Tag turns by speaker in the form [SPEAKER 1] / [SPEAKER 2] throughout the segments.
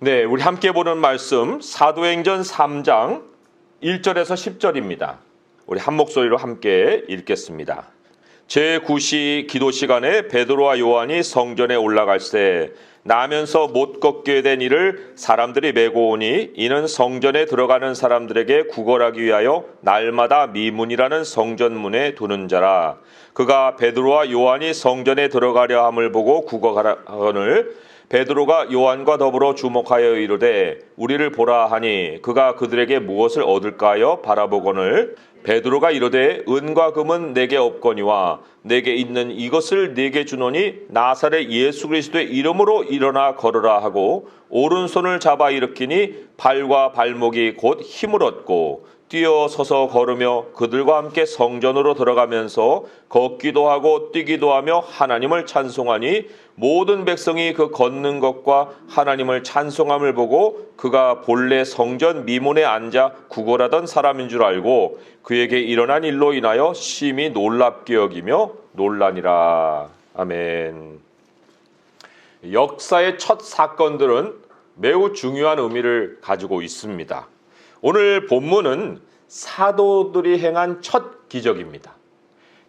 [SPEAKER 1] 네, 우리 함께 보는 말씀 사도행전 3장 1절에서 10절입니다. 우리 한 목소리로 함께 읽겠습니다. 제9시 기도 시간에 베드로와 요한이 성전에 올라갈새 나면서 못 걷게 된 이를 사람들이 메고 오니 이는 성전에 들어가는 사람들에게 구걸하기 위하여 날마다 미문이라는 성전문에 두는 자라. 그가 베드로와 요한이 성전에 들어가려 함을 보고 구걸하거늘 베드로가 요한과 더불어 주목하여 이르되 우리를 보라 하니 그가 그들에게 무엇을 얻을까 하여 바라보거늘 베드로가 이르되 은과 금은 내게 없거니와 내게 있는 이것을 네게 주노니 나사렛 예수 그리스도의 이름으로 일어나 걸으라 하고 오른손을 잡아 일으키니 발과 발목이 곧 힘을 얻고 뛰어 서서 걸으며 그들과 함께 성전으로 들어가면서 걷기도 하고 뛰기도 하며 하나님을 찬송하니 모든 백성이 그 걷는 것과 하나님을 찬송함을 보고 그가 본래 성전 미문에 앉아 구걸하던 사람인 줄 알고 그에게 일어난 일로 인하여 심히 놀랍게 여기며 놀라니라. 아멘. 역사의 첫 사건들은 매우 중요한 의미를 가지고 있습니다. 오늘 본문은 사도들이 행한 첫 기적입니다.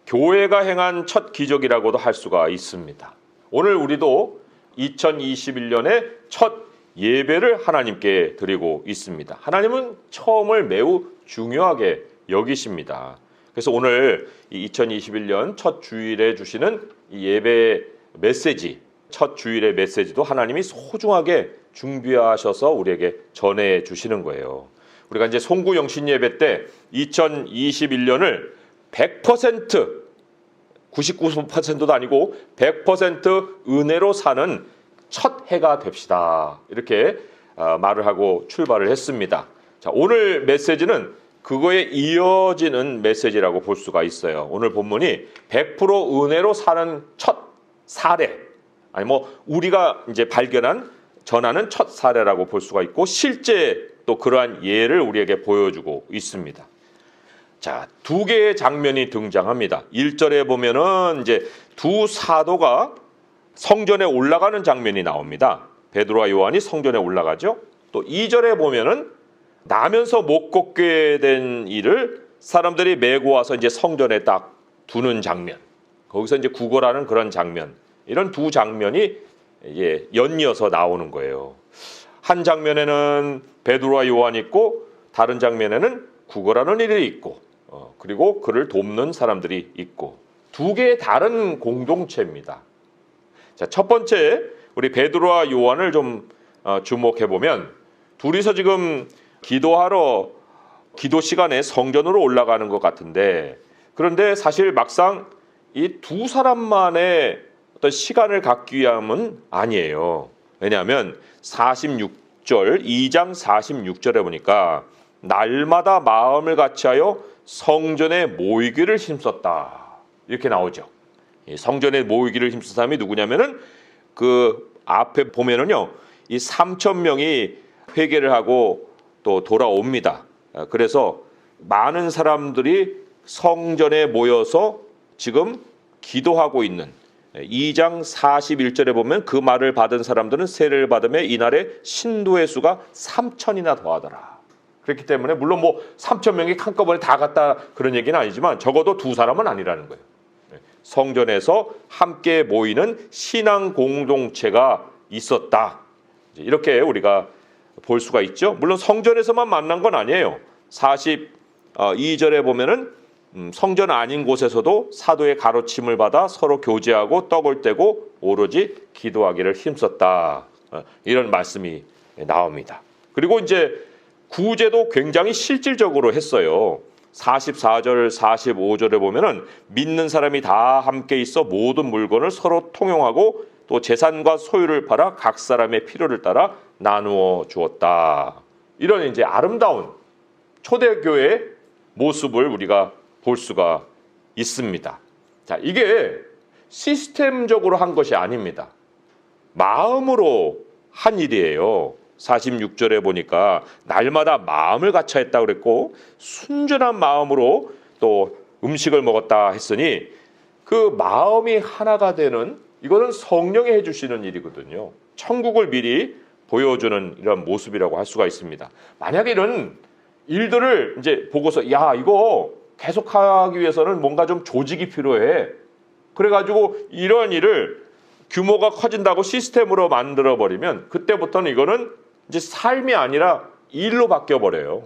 [SPEAKER 1] 교회가 행한 첫 기적이라고도 할 수가 있습니다. 오늘 우리도 2021년에 첫 예배를 하나님께 드리고 있습니다. 하나님은 처음을 매우 중요하게 여기십니다. 그래서 오늘 2021년 첫 주일에 주시는 이 예배 메시지, 첫 주일의 메시지도 하나님이 소중하게 준비하셔서 우리에게 전해 주시는 거예요. 우리가 이제 송구 영신 예배 때 2021년을 100% 99%도 아니고 100% 은혜로 사는 첫 해가 됩시다. 이렇게 말을 하고 출발을 했습니다. 자, 오늘 메시지는 그거에 이어지는 메시지라고 볼 수가 있어요. 오늘 본문이 100% 은혜로 사는 첫 사례, 아니 우리가 이제 발견한 전하는 첫 사례라고 볼 수가 있고 실제 또 그러한 예를 우리에게 보여주고 있습니다. 자, 두 개의 장면이 등장합니다. 1절에 보면은 이제 두 사도가 성전에 올라가는 장면이 나옵니다. 베드로와 요한이 성전에 올라가죠. 또 2절에 보면은 나면서 못 걷게 된 이를 사람들이 메고 와서 이제 성전에 딱 두는 장면. 거기서 이제 구걸하는 그런 장면. 이런 두 장면이 연이어서 나오는 거예요. 한 장면에는 베드로와 요한이 있고 다른 장면에는 구걸하는 일이 있고 그리고 그를 돕는 사람들이 있고 두 개의 다른 공동체입니다. 자, 첫 번째 우리 베드로와 요한을 좀 주목해 보면 둘이서 지금 기도하러 기도 시간에 성전으로 올라가는 것 같은데 그런데 사실 막상 이 두 사람만의 어떤 시간을 갖기 위함은 아니에요. 왜냐하면 2장 46절에 보니까 날마다 마음을 같이하여 성전에 모이기를 힘썼다 이렇게 나오죠. 성전에 모이기를 힘쓴 사람이 누구냐면은 그 앞에 보면은요 이 3,000명이 회개를 하고 또 돌아옵니다. 그래서 많은 사람들이 성전에 모여서 지금 기도하고 있는 2장 41절에 보면 그 말을 받은 사람들은 세례를 받으며 이날에 신도의 수가 3,000이나 더하더라. 그렇기 때문에 물론 3,000명이 한꺼번에 다 갔다 그런 얘기는 아니지만 적어도 두 사람은 아니라는 거예요. 성전에서 함께 모이는 신앙 공동체가 있었다. 이렇게 우리가 볼 수가 있죠. 물론 성전에서만 만난 건 아니에요. 42절에 보면은 성전 아닌 곳에서도 사도의 가르침을 받아 서로 교제하고 떡을 떼고 오로지 기도하기를 힘썼다. 이런 말씀이 나옵니다. 그리고 이제 구제도 굉장히 실질적으로 했어요. 44절, 45절에 보면은 믿는 사람이 다 함께 있어 모든 물건을 서로 통용하고 또 재산과 소유를 팔아 각 사람의 필요를 따라 나누어 주었다. 이런 이제 아름다운 초대교회의 모습을 우리가 볼 수가 있습니다. 자, 이게 시스템적으로 한 것이 아닙니다. 마음으로 한 일이에요. 46절에 보니까 날마다 마음을 같이했다고 그랬고 순전한 마음으로 또 음식을 먹었다 했으니 그 마음이 하나가 되는 이거는 성령이 해주시는 일이거든요. 천국을 미리 보여주는 이런 모습이라고 할 수가 있습니다. 만약에 이런 일들을 이제 보고서 야, 이거 계속하기 위해서는 뭔가 좀 조직이 필요해. 그래가지고 이런 일을 규모가 커진다고 시스템으로 만들어버리면 그때부터는 이거는 이제 삶이 아니라 일로 바뀌어버려요.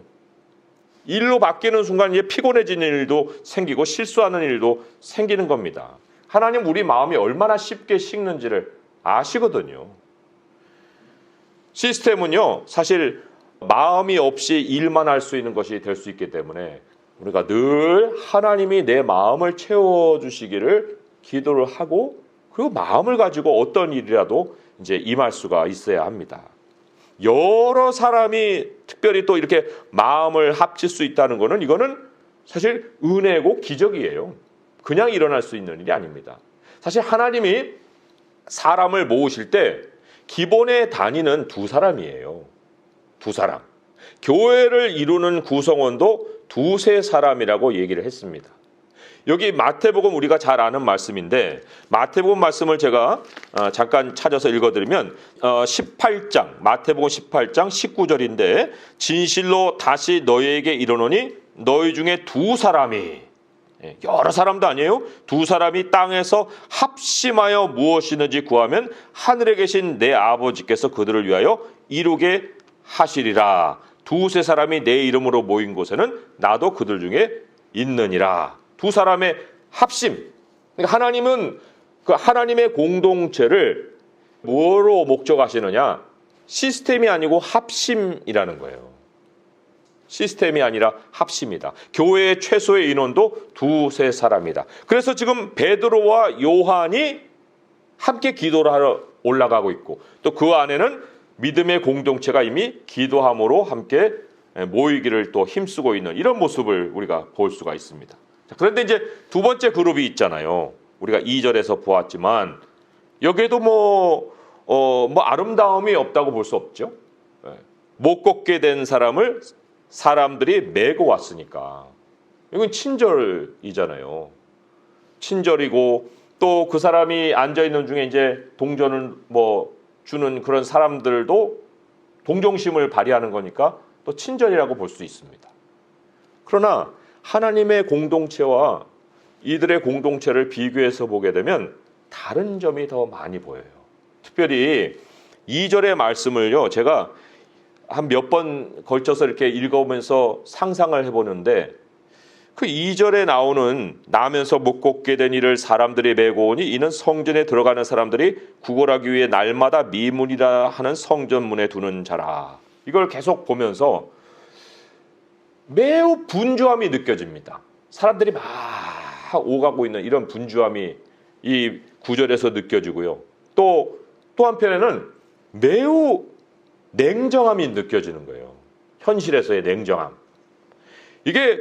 [SPEAKER 1] 일로 바뀌는 순간 이제 피곤해지는 일도 생기고 실수하는 일도 생기는 겁니다. 하나님 우리 마음이 얼마나 쉽게 식는지를 아시거든요. 시스템은요, 사실 마음이 없이 일만 할 수 있는 것이 될 수 있기 때문에 우리가 늘 하나님이 내 마음을 채워주시기를 기도를 하고 그리고 마음을 가지고 어떤 일이라도 이제 임할 수가 있어야 합니다. 여러 사람이 특별히 또 이렇게 마음을 합칠 수 있다는 것은 이거는 사실 은혜고 기적이에요. 그냥 일어날 수 있는 일이 아닙니다. 사실 하나님이 사람을 모으실 때 기본의 단위는 두 사람이에요. 두 사람. 교회를 이루는 구성원도 두세 사람이라고 얘기를 했습니다. 여기 마태복음 우리가 잘 아는 말씀인데 마태복음 말씀을 제가 잠깐 찾아서 읽어드리면 18장 마태복음 18장 19절인데 진실로 다시 너희에게 이르노니 너희 중에 두 사람이 여러 사람도 아니에요. 두 사람이 땅에서 합심하여 무엇이든지 구하면 하늘에 계신 내 아버지께서 그들을 위하여 이루게 하시리라. 두세 사람이 내 이름으로 모인 곳에는 나도 그들 중에 있느니라. 두 사람의 합심. 그러니까 하나님은 그 하나님의 공동체를 뭐로 목적하시느냐? 시스템이 아니고 합심이라는 거예요. 시스템이 아니라 합심이다. 교회의 최소의 인원도 두세 사람이다. 그래서 지금 베드로와 요한이 함께 기도를 하러 올라가고 있고 또 그 안에는 믿음의 공동체가 이미 기도함으로 함께 모이기를 또 힘쓰고 있는 이런 모습을 우리가 볼 수가 있습니다. 그런데 이제 두 번째 그룹이 있잖아요. 우리가 2절에서 보았지만 여기에도 뭐 아름다움이 없다고 볼 수 없죠. 못 걷게 된 사람을 사람들이 메고 왔으니까 이건 친절이잖아요. 친절이고 또 그 사람이 앉아 있는 중에 이제 동전을 주는 그런 사람들도 동정심을 발휘하는 거니까 또 친절이라고 볼 수 있습니다. 그러나 하나님의 공동체와 이들의 공동체를 비교해서 보게 되면 다른 점이 더 많이 보여요. 특별히 2절의 말씀을요, 제가 한 몇 번 걸쳐서 이렇게 읽어보면서 상상을 해보는데 그 2절에 나오는 나면서 못 걷게 된 이를 사람들이 메고 오니 이는 성전에 들어가는 사람들이 구걸하기 위해 날마다 미문이라 하는 성전문에 두는 자라. 이걸 계속 보면서 매우 분주함이 느껴집니다. 사람들이 막 오가고 있는 이런 분주함이 이 9절에서 느껴지고요. 또 한편에는 매우 냉정함이 느껴지는 거예요. 현실에서의 냉정함. 이게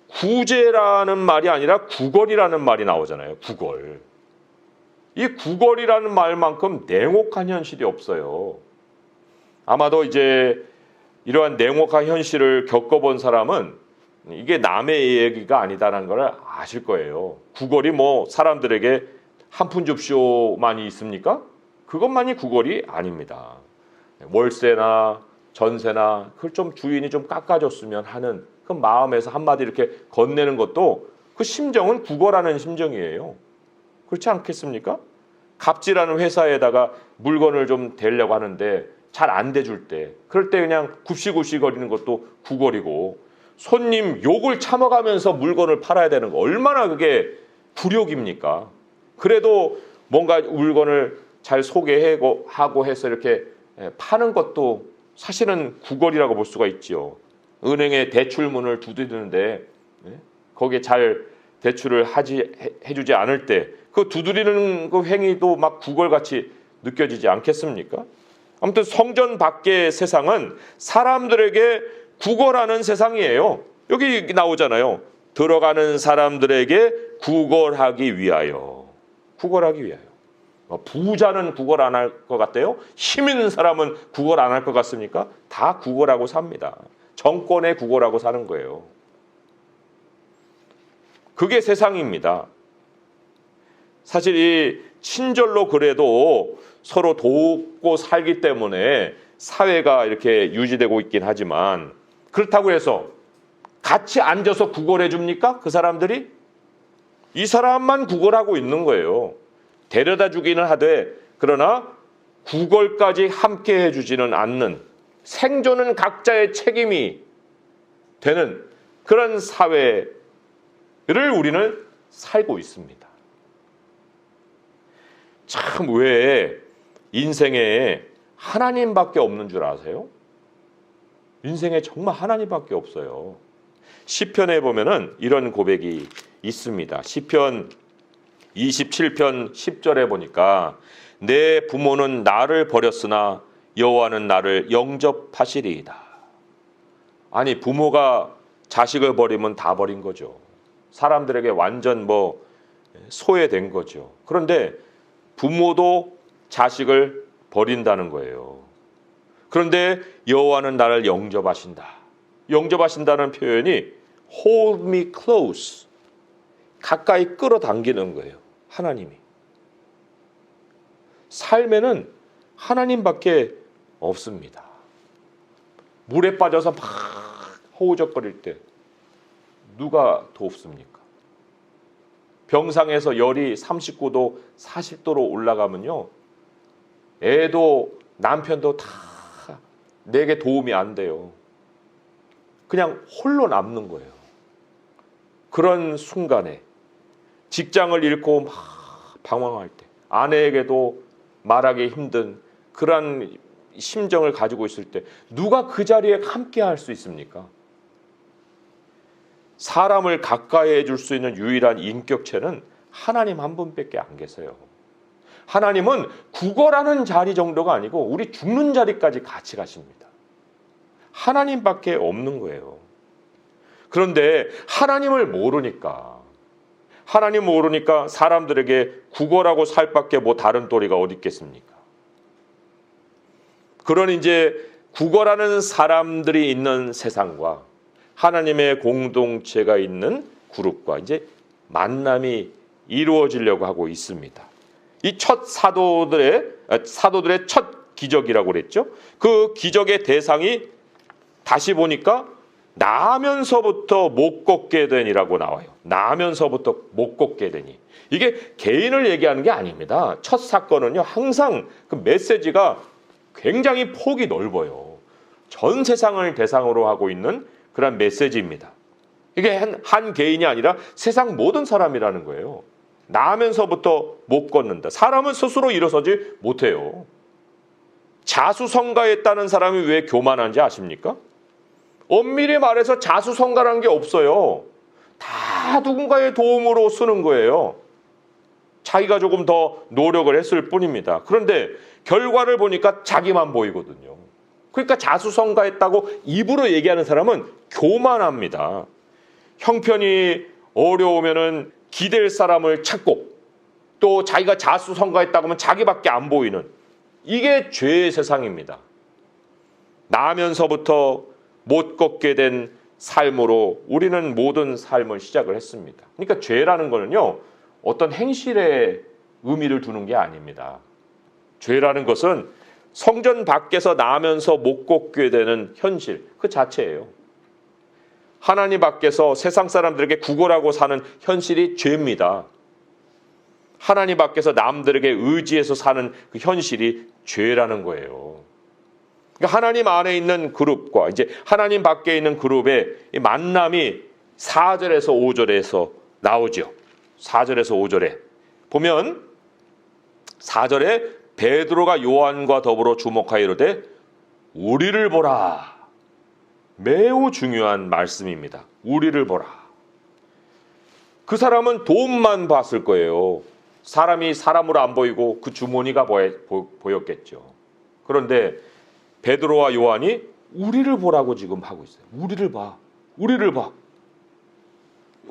[SPEAKER 1] 구제라는 말이 아니라 구걸이라는 말이 나오잖아요. 구걸. 이 구걸이라는 말만큼 냉혹한 현실이 없어요. 아마도 이제 이러한 냉혹한 현실을 겪어본 사람은 이게 남의 얘기가 아니다라는 걸 아실 거예요. 구걸이 사람들에게 한 푼 줍쇼만이 있습니까? 그것만이 구걸이 아닙니다. 월세나 전세나 그걸 좀 주인이 좀 깎아줬으면 하는 그 마음에서 한마디 이렇게 건네는 것도 그 심정은 구걸하는 심정이에요. 그렇지 않겠습니까? 갑질하는 회사에다가 물건을 좀 대려고 하는데 잘 안 대줄 때 그럴 때 그냥 굽시굽시 거리는 것도 구걸이고 손님 욕을 참아가면서 물건을 팔아야 되는 거 얼마나 그게 굴욕입니까? 그래도 뭔가 물건을 잘 소개하고 해서 이렇게 파는 것도 사실은 구걸이라고 볼 수가 있지요. 은행에 대출문을 두드리는데 거기에 잘 대출을 해주지 않을 때 그 두드리는 그 행위도 막 구걸같이 느껴지지 않겠습니까? 아무튼 성전 밖의 세상은 사람들에게 구걸하는 세상이에요. 여기 나오잖아요. 들어가는 사람들에게 구걸하기 위하여. 구걸하기 위하여. 부자는 구걸 안 할 것 같대요? 힘 있는 사람은 구걸 안 할 것 같습니까? 다 구걸하고 삽니다. 정권에 구걸하고 사는 거예요. 그게 세상입니다. 사실 이 친절로 그래도 서로 돕고 살기 때문에 사회가 이렇게 유지되고 있긴 하지만, 그렇다고 해서 같이 앉아서 구걸해 줍니까? 그 사람들이? 이 사람만 구걸하고 있는 거예요. 데려다 주기는 하되 그러나 구걸까지 함께 해주지는 않는, 생존은 각자의 책임이 되는 그런 사회를 우리는 살고 있습니다. 참, 왜 인생에 하나님밖에 없는 줄 아세요? 인생에 정말 하나님밖에 없어요. 시편에 보면은 이런 고백이 있습니다. 시편 27편 10절에 보니까 내 부모는 나를 버렸으나 여호와는 나를 영접하시리이다. 아니, 부모가 자식을 버리면 다 버린 거죠. 사람들에게 완전 소외된 거죠. 그런데 부모도 자식을 버린다는 거예요. 그런데 여호와는 나를 영접하신다. 영접하신다는 표현이 hold me close, 가까이 끌어당기는 거예요. 하나님이. 삶에는 하나님밖에 없습니다. 물에 빠져서 막 허우적거릴 때 누가 돕습니까? 병상에서 열이 39도, 40도로 올라가면요, 애도 남편도 다 내게 도움이 안 돼요. 그냥 홀로 남는 거예요. 그런 순간에 직장을 잃고 막 방황할 때, 아내에게도 말하기 힘든 그런 심정을 가지고 있을 때 누가 그 자리에 함께 할 수 있습니까? 사람을 가까이 해줄 수 있는 유일한 인격체는 하나님 한 분밖에 안 계세요. 하나님은 구걸하는 자리 정도가 아니고 우리 죽는 자리까지 같이 가십니다. 하나님밖에 없는 거예요. 그런데 하나님 모르니까 사람들에게 구걸하고 살 밖에 다른 도리가 어디 있겠습니까? 그런 이제 구걸하는 사람들이 있는 세상과 하나님의 공동체가 있는 그룹과 이제 만남이 이루어지려고 하고 있습니다. 이 첫 사도들의 첫 기적이라고 그랬죠. 그 기적의 대상이 다시 보니까 나면서부터 못 걷게 된이라고 나와요. 나면서부터 못 걷게 되니. 이게 개인을 얘기하는 게 아닙니다. 첫 사건은요, 항상 그 메시지가 굉장히 폭이 넓어요. 전 세상을 대상으로 하고 있는 그런 메시지입니다. 이게 한 개인이 아니라 세상 모든 사람이라는 거예요. 나면서부터 못 걷는다. 사람은 스스로 일어서지 못해요. 자수성가했다는 사람이 왜 교만한지 아십니까? 엄밀히 말해서 자수성가라는 게 없어요. 다 누군가의 도움으로 쓰는 거예요. 자기가 조금 더 노력을 했을 뿐입니다. 그런데 결과를 보니까 자기만 보이거든요. 그러니까 자수성가했다고 입으로 얘기하는 사람은 교만합니다. 형편이 어려우면은 기댈 사람을 찾고, 또 자기가 자수성가했다고 하면 자기밖에 안 보이는, 이게 죄의 세상입니다. 나면서부터 못 걷게 된 삶으로 우리는 모든 삶을 시작을 했습니다. 그러니까 죄라는 거는요, 어떤 행실에 의미를 두는 게 아닙니다. 죄라는 것은 성전 밖에서 나면서 못 걷게 되는 현실 그 자체예요. 하나님 밖에서 세상 사람들에게 구걸하고 사는 현실이 죄입니다. 하나님 밖에서 남들에게 의지해서 사는 그 현실이 죄라는 거예요. 그러니까 하나님 안에 있는 그룹과 이제 하나님 밖에 있는 그룹의 만남이 4절에서 5절에서 나오죠. 4절에서 5절에 보면 4절에 베드로가 요한과 더불어 주목하여 이르되 우리를 보라. 매우 중요한 말씀입니다. 우리를 보라. 그 사람은 돈만 봤을 거예요. 사람이 사람으로 안 보이고 그 주머니가 보였겠죠. 그런데 베드로와 요한이 우리를 보라고 지금 하고 있어요. 우리를 봐. 우리를 봐.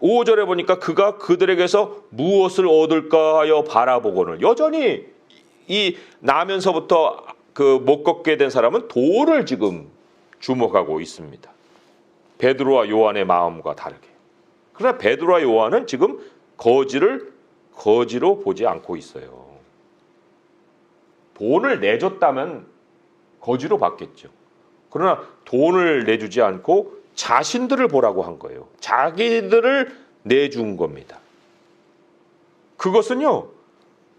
[SPEAKER 1] 5절에 보니까 그가 그들에게서 무엇을 얻을까 하여 바라보고는, 여전히 이 나면서부터 그 못 걷게 된 사람은 돌을 지금 주목하고 있습니다. 베드로와 요한의 마음과 다르게. 그러나 베드로와 요한은 지금 거지를 거지로 보지 않고 있어요. 돈을 내줬다면 거지로 받겠죠. 그러나 돈을 내주지 않고 자신들을 보라고 한 거예요. 자기들을 내준 겁니다. 그것은요,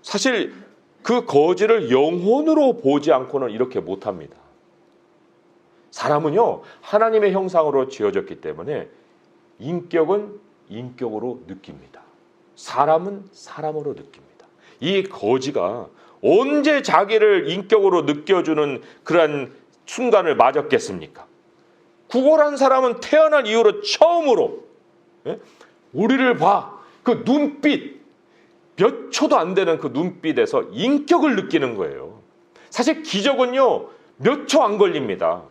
[SPEAKER 1] 사실 그 거지를 영혼으로 보지 않고는 이렇게 못합니다. 사람은요, 하나님의 형상으로 지어졌기 때문에 인격은 인격으로 느낍니다. 사람은 사람으로 느낍니다. 이 거지가 언제 자기를 인격으로 느껴주는 그런 순간을 맞았겠습니까? 구걸한 사람은 태어난 이후로 처음으로 우리를 봐. 그 눈빛, 몇 초도 안 되는 그 눈빛에서 인격을 느끼는 거예요. 사실 기적은요, 몇 초 안 걸립니다.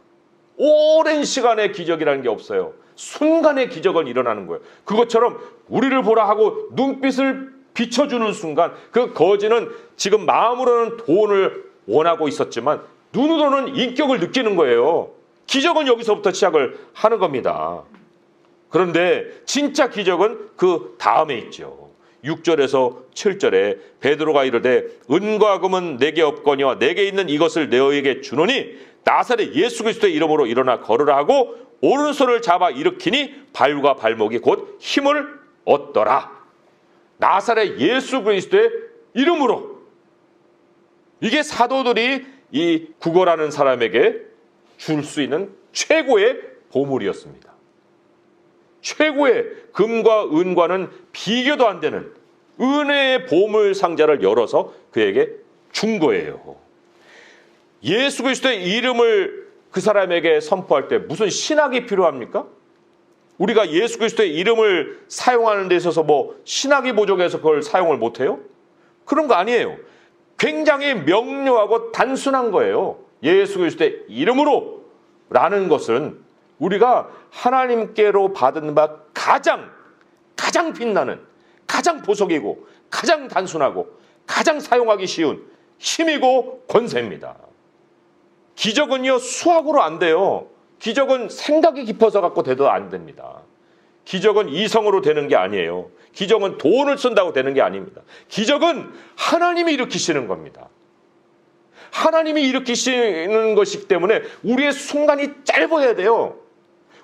[SPEAKER 1] 오랜 시간의 기적이라는 게 없어요. 순간의 기적은 일어나는 거예요. 그것처럼 우리를 보라 하고 눈빛을 비춰주는 순간 그 거지는 지금 마음으로는 돈을 원하고 있었지만 눈으로는 인격을 느끼는 거예요. 기적은 여기서부터 시작을 하는 겁니다. 그런데 진짜 기적은 그 다음에 있죠. 6절에서 7절에 베드로가 이르되 은과 금은 내게 없거니와 내게 있는 이것을 너희에게 주노니 나사렛 예수 그리스도의 이름으로 일어나 걸으라 하고 오른손을 잡아 일으키니 발과 발목이 곧 힘을 얻더라. 나사렛 예수 그리스도의 이름으로. 이게 사도들이 이 구걸하는 사람에게 줄 수 있는 최고의 보물이었습니다. 최고의 금과 은과는 비교도 안 되는 은혜의 보물 상자를 열어서 그에게 준 거예요. 예수 그리스도의 이름을 그 사람에게 선포할 때 무슨 신학이 필요합니까? 우리가 예수 그리스도의 이름을 사용하는 데 있어서 뭐 신학이 부족해서 그걸 사용을 못해요? 그런 거 아니에요. 굉장히 명료하고 단순한 거예요. 예수 그리스도의 이름으로 라는 것은 우리가 하나님께로 받은 바 가장 빛나는, 가장 보석이고 가장 단순하고 가장 사용하기 쉬운 힘이고 권세입니다. 기적은요, 수학으로 안 돼요. 기적은 생각이 깊어서 갖고 돼도 안 됩니다. 기적은 이성으로 되는 게 아니에요. 기적은 돈을 쓴다고 되는 게 아닙니다. 기적은 하나님이 일으키시는 겁니다. 하나님이 일으키시는 것이기 때문에 우리의 순간이 짧아야 돼요.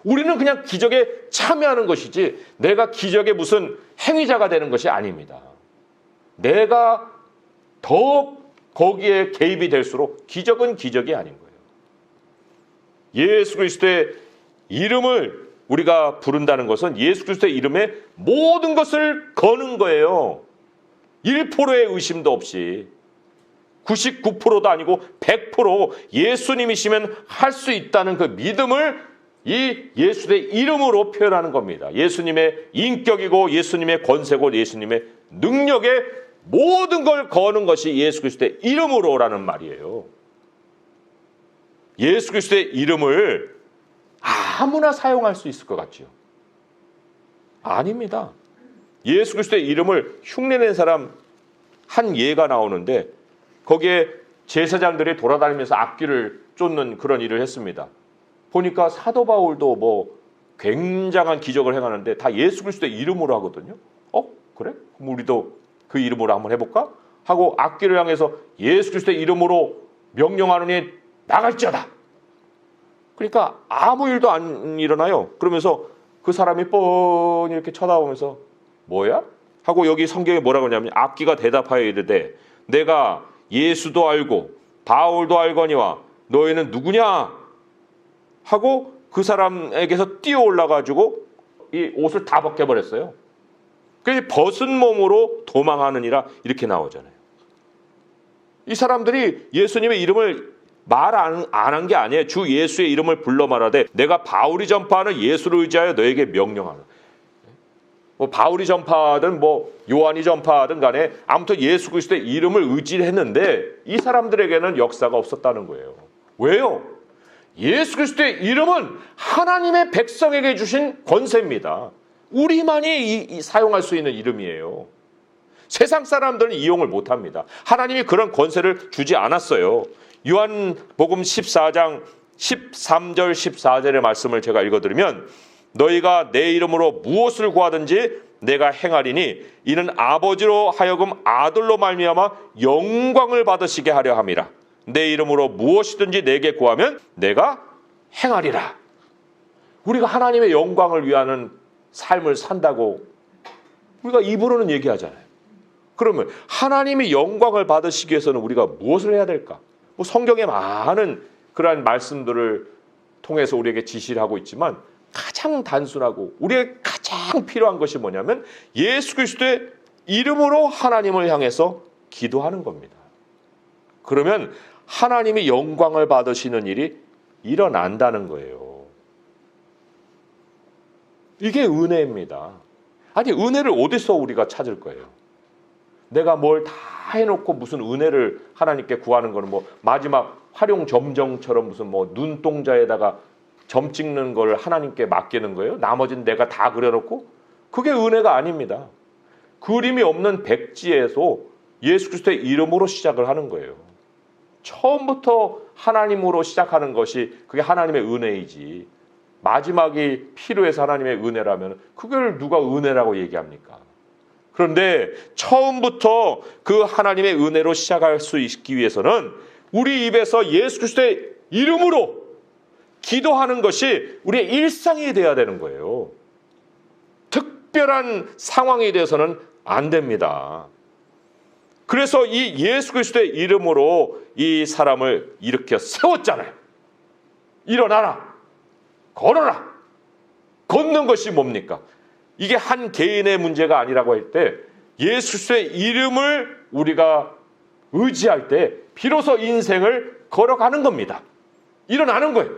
[SPEAKER 1] 우리는 그냥 기적에 참여하는 것이지 내가 기적의 무슨 행위자가 되는 것이 아닙니다. 내가 더 거기에 개입이 될수록 기적은 기적이 아닌 거예요. 예수 그리스도의 이름을 우리가 부른다는 것은 예수 그리스도의 이름에 모든 것을 거는 거예요. 1%의 의심도 없이 99%도 아니고 100% 예수님이시면 할 수 있다는 그 믿음을 이 예수의 이름으로 표현하는 겁니다. 예수님의 인격이고 예수님의 권세고 예수님의 능력에 모든 걸 거는 것이 예수 그리스도의 이름으로라는 말이에요. 예수 그리스도의 이름을 아무나 사용할 수 있을 것 같죠? 아닙니다. 예수 그리스도의 이름을 흉내낸 사람 한 예가 나오는데 거기에 제사장들이 돌아다니면서 악기를 쫓는 그런 일을 했습니다. 보니까 사도 바울도 뭐 굉장한 기적을 행하는데 다 예수 그리스도의 이름으로 하거든요. 그래? 그럼 우리도 그 이름으로 한번 해볼까? 하고 악기를 향해서 예수 그리스도의 이름으로 명령하느니 나갈지어다. 그러니까 아무 일도 안 일어나요. 그러면서 그 사람이 뻔히 이렇게 쳐다보면서 뭐야? 하고 여기 성경에 뭐라고 하냐면 악기가 대답하여 이르되 내가 예수도 알고 바울도 알거니와 너희는 누구냐? 하고 그 사람에게서 뛰어 올라가지고 이 옷을 다 벗겨버렸어요. 그래서 벗은 몸으로 도망하느니라 이렇게 나오잖아요. 이 사람들이 예수님의 이름을 말 안 한 게 아니에요. 주 예수의 이름을 불러 말하되 내가 바울이 전파하는 예수를 의지하여 너에게 명령하는. 뭐 바울이 전파하든 뭐 요한이 전파하든 간에 아무튼 예수 그리스도의 이름을 의지했는데 이 사람들에게는 역사가 없었다는 거예요. 왜요? 예수 그리스도의 이름은 하나님의 백성에게 주신 권세입니다. 우리만이 사용할 수 있는 이름이에요. 세상 사람들은 이용을 못합니다. 하나님이 그런 권세를 주지 않았어요. 요한복음 14장 13절 14절의 말씀을 제가 읽어드리면 너희가 내 이름으로 무엇을 구하든지 내가 행하리니 이는 아버지로 하여금 아들로 말미암아 영광을 받으시게 하려 함이라. 내 이름으로 무엇이든지 내게 구하면 내가 행하리라. 우리가 하나님의 영광을 위하는 삶을 산다고 우리가 입으로는 얘기하잖아요. 그러면 하나님이 영광을 받으시기 위해서는 우리가 무엇을 해야 될까? 뭐 성경에 많은 그러한 말씀들을 통해서 우리에게 지시를 하고 있지만 가장 단순하고 우리에게 가장 필요한 것이 뭐냐면 예수 그리스도의 이름으로 하나님을 향해서 기도하는 겁니다. 그러면 하나님이 영광을 받으시는 일이 일어난다는 거예요. 이게 은혜입니다. 아니, 은혜를 어디서 우리가 찾을 거예요? 내가 뭘 다 해놓고 무슨 은혜를 하나님께 구하는 거는 뭐 마지막 활용점정처럼 무슨 뭐 눈동자에다가 점 찍는 걸 하나님께 맡기는 거예요? 나머지는 내가 다 그려놓고? 그게 은혜가 아닙니다. 그림이 없는 백지에서 예수 그리스도의 이름으로 시작을 하는 거예요. 처음부터 하나님으로 시작하는 것이 그게 하나님의 은혜이지, 마지막이 필요해서 하나님의 은혜라면 그걸 누가 은혜라고 얘기합니까? 그런데 처음부터 그 하나님의 은혜로 시작할 수 있기 위해서는 우리 입에서 예수 그리스도의 이름으로 기도하는 것이 우리의 일상이 돼야 되는 거예요. 특별한 상황에 대해서는 안 됩니다. 그래서 이 예수 그리스도의 이름으로 이 사람을 일으켜 세웠잖아요. 일어나라, 걸어라. 걷는 것이 뭡니까? 이게 한 개인의 문제가 아니라고 할 때 예수 그리스도의 이름을 우리가 의지할 때 비로소 인생을 걸어가는 겁니다. 일어나는 거예요.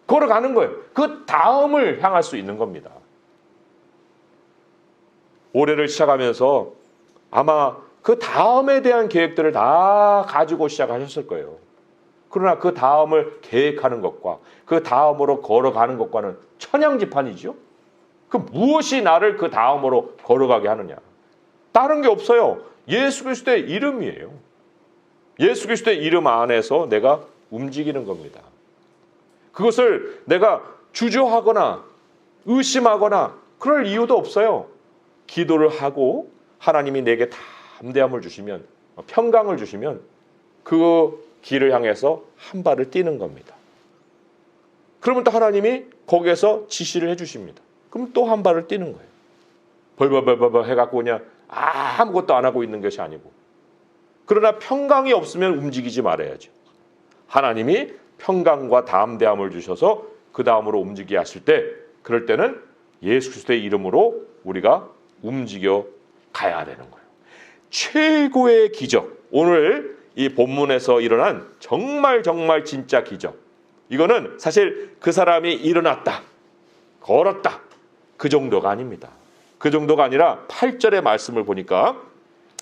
[SPEAKER 1] 걸어가는 거예요. 그 다음을 향할 수 있는 겁니다. 올해를 시작하면서 아마 그 다음에 대한 계획들을 다 가지고 시작하셨을 거예요. 그러나 그 다음을 계획하는 것과 그 다음으로 걸어가는 것과는 천양지판이죠. 그 무엇이 나를 그 다음으로 걸어가게 하느냐? 다른 게 없어요. 예수 그리스도의 이름이에요. 예수 그리스도의 이름 안에서 내가 움직이는 겁니다. 그것을 내가 주저하거나 의심하거나 그럴 이유도 없어요. 기도를 하고 하나님이 내게 담대함을 주시면, 평강을 주시면 그 길을 향해서 한 발을 뛰는 겁니다. 그러면 또 하나님이 거기에서 지시를 해주십니다. 그럼 또 한 발을 뛰는 거예요. 벌벌벌벌 해갖고 그냥 아무것도 안 하고 있는 것이 아니고. 그러나 평강이 없으면 움직이지 말아야죠. 하나님이 평강과 담대함을 주셔서 그 다음으로 움직이게 하실 때, 그럴 때는 예수 그리스도의 이름으로 우리가 움직여 가야 되는 거예요. 최고의 기적, 오늘 이 본문에서 일어난 정말 진짜 기적, 이거는 사실 그 사람이 일어났다, 걸었다, 그 정도가 아닙니다. 그 정도가 아니라 8절의 말씀을 보니까,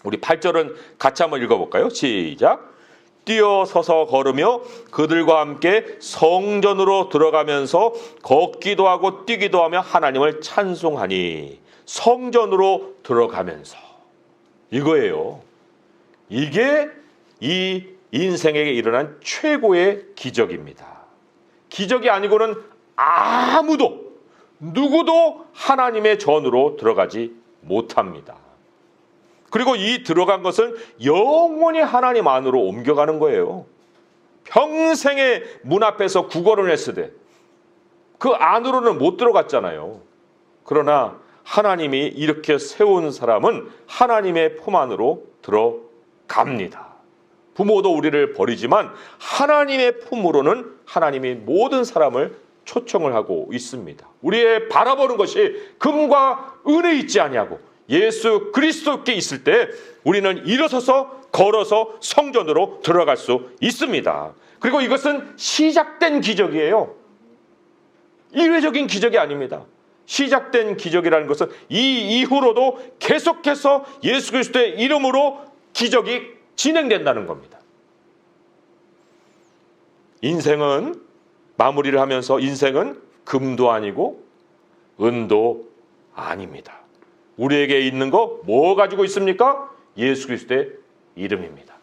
[SPEAKER 1] 우리 8절은 같이 한번 읽어볼까요? 시작. 뛰어서서 걸으며 그들과 함께 성전으로 들어가면서 걷기도 하고 뛰기도 하며 하나님을 찬송하니. 성전으로 들어가면서, 이거예요. 이게 이 인생에게 일어난 최고의 기적입니다. 기적이 아니고는 아무도, 누구도 하나님의 전으로 들어가지 못합니다. 그리고 이 들어간 것은 영원히 하나님 안으로 옮겨가는 거예요. 평생의 문 앞에서 구걸을 했으되 그 안으로는 못 들어갔잖아요. 그러나 하나님이 이렇게 세운 사람은 하나님의 품 안으로 들어갑니다. 부모도 우리를 버리지만 하나님의 품으로는 하나님이 모든 사람을 초청을 하고 있습니다. 우리의 바라보는 것이 금과 은에 있지 아니하고 예수 그리스도께 있을 때 우리는 일어서서 걸어서 성전으로 들어갈 수 있습니다. 그리고 이것은 시작된 기적이에요. 일회적인 기적이 아닙니다. 시작된 기적이라는 것은 이 이후로도 계속해서 예수 그리스도의 이름으로 기적이 진행된다는 겁니다. 인생은, 마무리를 하면서, 인생은 금도 아니고 은도 아닙니다. 우리에게 있는 거 뭐 가지고 있습니까? 예수 그리스도의 이름입니다.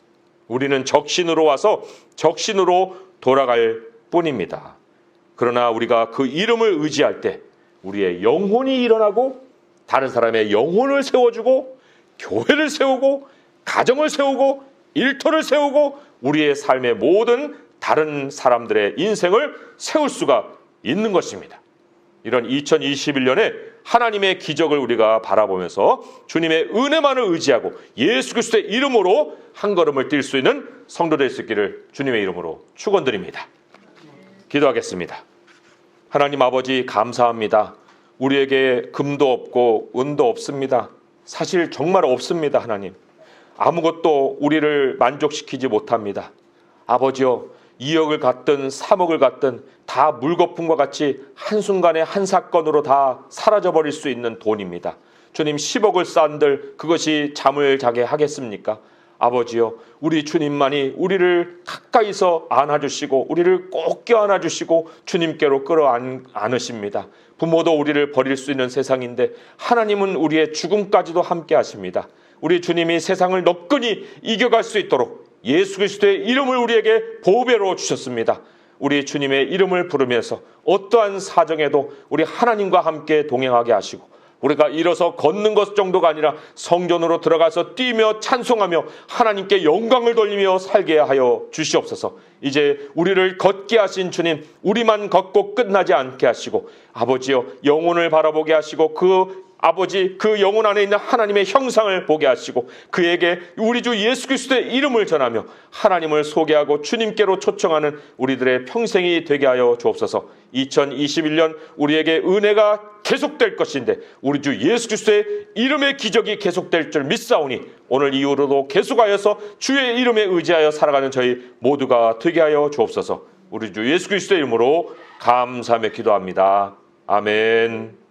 [SPEAKER 1] 우리는 적신으로 와서 적신으로 돌아갈 뿐입니다. 그러나 우리가 그 이름을 의지할 때 우리의 영혼이 일어나고 다른 사람의 영혼을 세워주고 교회를 세우고 가정을 세우고 일터를 세우고 우리의 삶의 모든 다른 사람들의 인생을 세울 수가 있는 것입니다. 이런 2021년에 하나님의 기적을 우리가 바라보면서 주님의 은혜만을 의지하고 예수 그리스도의 이름으로 한 걸음을 뛸 수 있는 성도 될 수 있기를 주님의 이름으로 축원드립니다. 기도하겠습니다. 하나님 아버지 감사합니다. 우리에게 금도 없고 은도 없습니다. 사실 정말 없습니다. 하나님 아무것도 우리를 만족시키지 못합니다. 아버지여 2억을 갖든 3억을 갖든 다 물거품과 같이 한순간에 한 사건으로 다 사라져버릴 수 있는 돈입니다. 주님 10억을 쌓은들 그것이 잠을 자게 하겠습니까? 아버지여 우리 주님만이 우리를 가까이서 안아주시고 우리를 꼭 껴안아주시고 주님께로 끌어안으십니다. 부모도 우리를 버릴 수 있는 세상인데 하나님은 우리의 죽음까지도 함께 하십니다. 우리 주님이 세상을 너끈히 이겨갈 수 있도록 예수 그리스도의 이름을 우리에게 보배로 주셨습니다. 우리 주님의 이름을 부르면서 어떠한 사정에도 우리 하나님과 함께 동행하게 하시고 우리가 일어서 걷는 것 정도가 아니라 성전으로 들어가서 뛰며 찬송하며 하나님께 영광을 돌리며 살게 하여 주시옵소서. 이제 우리를 걷게 하신 주님 우리만 걷고 끝나지 않게 하시고 아버지여 영혼을 바라보게 하시고 그 영혼 안에 있는 하나님의 형상을 보게 하시고 그에게 우리 주 예수 그리스도의 이름을 전하며 하나님을 소개하고 주님께로 초청하는 우리들의 평생이 되게 하여 주옵소서. 2021년 우리에게 은혜가 계속될 것인데 우리 주 예수 그리스도의 이름의 기적이 계속될 줄 믿사오니 오늘 이후로도 계속하여서 주의 이름에 의지하여 살아가는 저희 모두가 되게 하여 주옵소서. 우리 주 예수 그리스도의 이름으로 감사하며 기도합니다. 아멘.